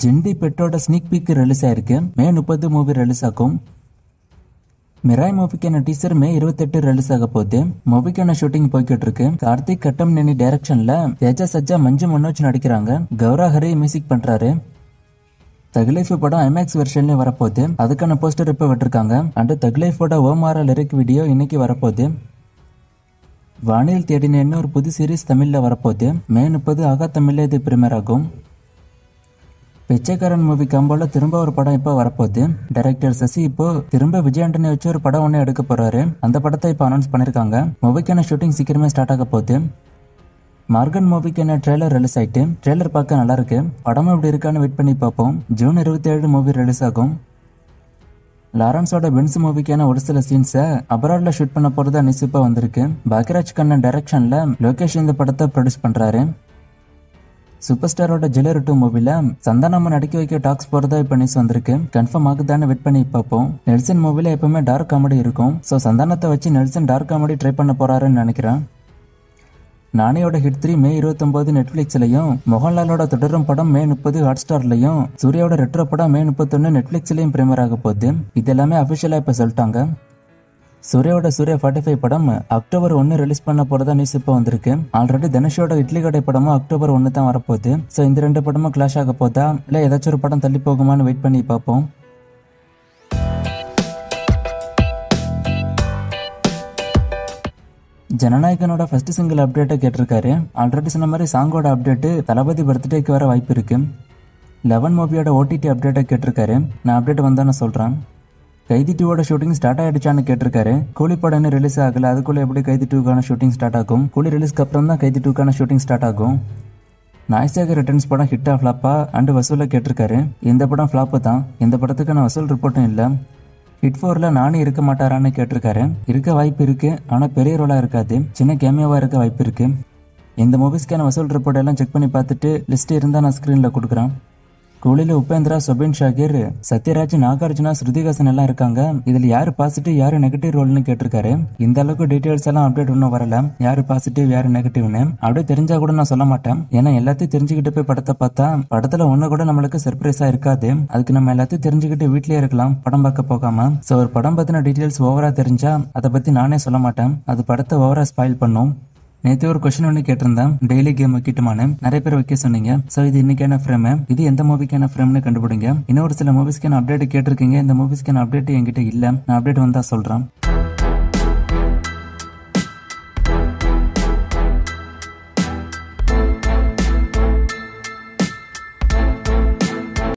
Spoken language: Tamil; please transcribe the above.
ஜென்டி பெட்டோட ஸ்னீக் பீக் ரிலீஸ் ஆயிருக்கு. மே 30 மூவி ரிலீஸ் ஆகும். மிராய் மூவிக்கான டீசர் மே 28 ரிலீஸ் ஆக போகுது. மூவிக்கான ஷூட்டிங் போய்கிட்டு இருக்கு. கார்த்திக் கட்டம்நேனி டைரக்ஷன்ல தேஜா சஜ்ஜா மஞ்சு மனோஜ் நடிக்கிறாங்க. கௌரா ஹரி மியூசிக் பண்றாரு. தக்லைஃப் படம் ஐமேக்ஸ் வெர்ஷன்லயும் வரப்போகுது. அதுக்கான போஸ்டர் இப்ப விட்டுருக்காங்க. அண்ட் தக்லைஃபோட ஓமாரா லிரிக் வீடியோ இன்னைக்கு வரப்போகுது. வானில் தேடினேன்னு ஒரு புது சீரீஸ் தமிழ்ல வரப்போகுது. மே 30 ஆகா தமிழ்ல இது பிரீமியர் ஆகும். பிச்சைக்காரன் மூவி காம்போல திரும்ப ஒரு படம் இப்போ வரப்போகுது. டைரக்டர் சசி இப்போ திரும்ப விஜய் ஆண்டனி வச்சு ஒரு படம் ஒன்று எடுக்க போறாரு. அந்த படத்தை இப்போ அனௌன்ஸ் பண்ணிருக்காங்க. மூவிக்கான ஷூட்டிங் சீக்கிரமே ஸ்டார்ட் ஆக போகுது. மார்கன் மூவிக்கான ட்ரெய்லர் ரிலீஸ் ஆயிட்டு. ட்ரெய்லர் பார்க்க நல்லா இருக்கு. படம் எப்படி இருக்கான்னு வெயிட் பண்ணி பார்ப்போம். ஜூன் 27 மூவி ரிலீஸ் ஆகும். லாரன்ஸோட பென்ஸ் மூவிக்கான ஒரு சில சீன்ஸை அப்ராட்ல ஷூட் பண்ண போறதா நியூஸ் இப்போ வந்திருக்கு. பாக்யராஜ் கண்ணன் டைரக்ஷன்ல லோகேஷ் இந்த படத்தை ப்ரொடியூஸ் பண்றாரு. சூப்பர் ஸ்டாரோட ஜெயிலர் 2 மூவில சந்தானம்மா நடிக்க வைக்க டாக்ஸ் போறதா இப்ப நியூஸ் வந்திருக்கு. கன்ஃபார்ம் ஆகுதான்னு வெயிட் பண்ணி பார்ப்போம். நெல்சன் மூவில எப்பவுமே டார்க் காமெடி இருக்கும். ஸோ சந்தானத்தை வச்சு நெல்சன் டார்க் காமெடி ட்ரை பண்ண போறாருன்னு நினைக்கிறேன். நானியோட ஹிட் 3 மே 29 நெட்ஃபிளிக்ஸ்லயும், மோகன்லாலோட தொடரும் படம் மே 30 ஹாட் ஸ்டார்லயும், சூர்யாவோட ரெட்ரோ படம் மே 31 நெட்ஃபிளிக்ஸ்லயும் பிரீமியர் ஆக போகுது. இது எல்லாமே அபிஷியலா இப்ப சொல்லிட்டாங்க. சூர்யாவோட சூர்யா 45 படம் அக்டோபர் 1 ரிலீஸ் பண்ண போறதா நியூஸ் இப்போ வந்திருக்கு. ஆல்ரெடி தனுஷோட இட்லி கடை படமும் அக்டோபர் 1 தான் வரப்போகுது. ஸோ இந்த 2 படமும் கிளாஷ் ஆக போதா இல்ல ஏதாச்சும் ஒரு படம் தள்ளி போகுமான்னு வெயிட் பண்ணி பார்ப்போம். ஜனநாயகனோட ஃபர்ஸ்ட் சிங்கிள் அப்டேட்டை கேட்டிருக்காரு. ஆல்ரெடி சொன்ன மாதிரி சாங்கோட அப்டேட்டு தளபதி பர்த்டேக்கு வர வாய்ப்பு இருக்கு. 11 மூவியோட ஓடிடி அப்டேட்டை கேட்டிருக்காரு. நான் அப்டேட் வந்தான்னு சொல்றேன். கைதி 2வோட ஷூட்டிங் ஸ்டார்ட் ஆயிடுச்சான்னு கேட்டிருக்காரு. கூலி படம் இன்னும் ரிலீஸ் ஆகல. அதுக்குள்ள எப்படி கைதி 2க்கான ஷூட்டிங் ஸ்டார்ட் ஆகும்? கூலி ரிலீஸ்க்கு அப்புறம் தான் கைதி 2க்கான ஷூட்டிங் ஸ்டார்ட் ஆகும். நாய்ஸாக ரிட்டர்ன்ஸ் படம் ஹிட்டா ஃபிளாப்பா அண்ட் வசூலை கேட்டிருக்காரு. இந்த படம் ஃபிளாப்பு தான். இந்த படத்துக்கான வசூல் ரிப்போர்ட்டும் இல்லை. ஹிட் 4ல நானே இருக்க மாட்டாரான்னு கேட்டிருக்காரு. இருக்க வாய்ப்பு இருக்கு, ஆனா பெரிய ரோலா இருக்காது. சின்ன கேமியோவா இருக்க வாய்ப்பு இருக்கு. இந்த மூவிஸ்க்கான வசூல் ரிப்போர்ட் எல்லாம் செக் பண்ணி பார்த்துட்டு லிஸ்ட் இருந்தா நான் ஸ்கிரீன்ல கொடுக்குறேன். கூலில உபேந்திரா, சுபின் ஷாகிர், சத்யராஜ், நாகார்ஜுனா, ஸ்ருதிஹாசன் எல்லாம் இருக்காங்க. இதுல யாரு பாசிட்டிவ் யாரு நெகட்டிவ் ரோல்னு கேட்டிருக்காரு. இந்த அளவுக்கு டீடைல்ஸ் எல்லாம் அப்டேட் இன்னும் வரல. யாரு பாசிட்டிவ் யாரு நெகட்டிவ்னு அப்படியே தெரிஞ்சா கூட நான் சொல்ல மாட்டேன். ஏன்னா எல்லாத்தையும் தெரிஞ்சுக்கிட்டு போய் படத்தை பார்த்தா படத்துல ஒண்ணு கூட நம்மளுக்கு சர்ப்ரைஸா இருக்காது. அதுக்கு நம்ம எல்லாத்தையும் தெரிஞ்சுக்கிட்டு வீட்லயே இருக்கலாம், படம் பார்க்க போகாம. சோ ஒரு படம் பத்தின டீடைல்ஸ் ஓவரா தெரிஞ்சா அதை பத்தி நானே சொல்ல மாட்டேன். அது படத்தை ஓவரா ஸ்பாயில் பண்ணும். நேற்று ஒரு கொஸ்டின் ஒன்று கேட்டிருந்தேன், டெய்லி கேம் வைக்கட்டுமான்னு. நிறைய பேர் வைக்க சொன்னீங்க. ஸோ இது இன்னைக்கான ஃப்ரேம், இது எந்த மூவிக்கான ஃப்ரேம்னு கண்டுபிடிங்க. இன்னொரு சில மூவிஸ்க்கான அப்டேட் கேட்டிருக்கீங்க. இந்த மூவிஸ்க்கான அப்டேட் என்கிட்ட இல்லை. நான் அப்டேட் வந்தா சொல்றேன்.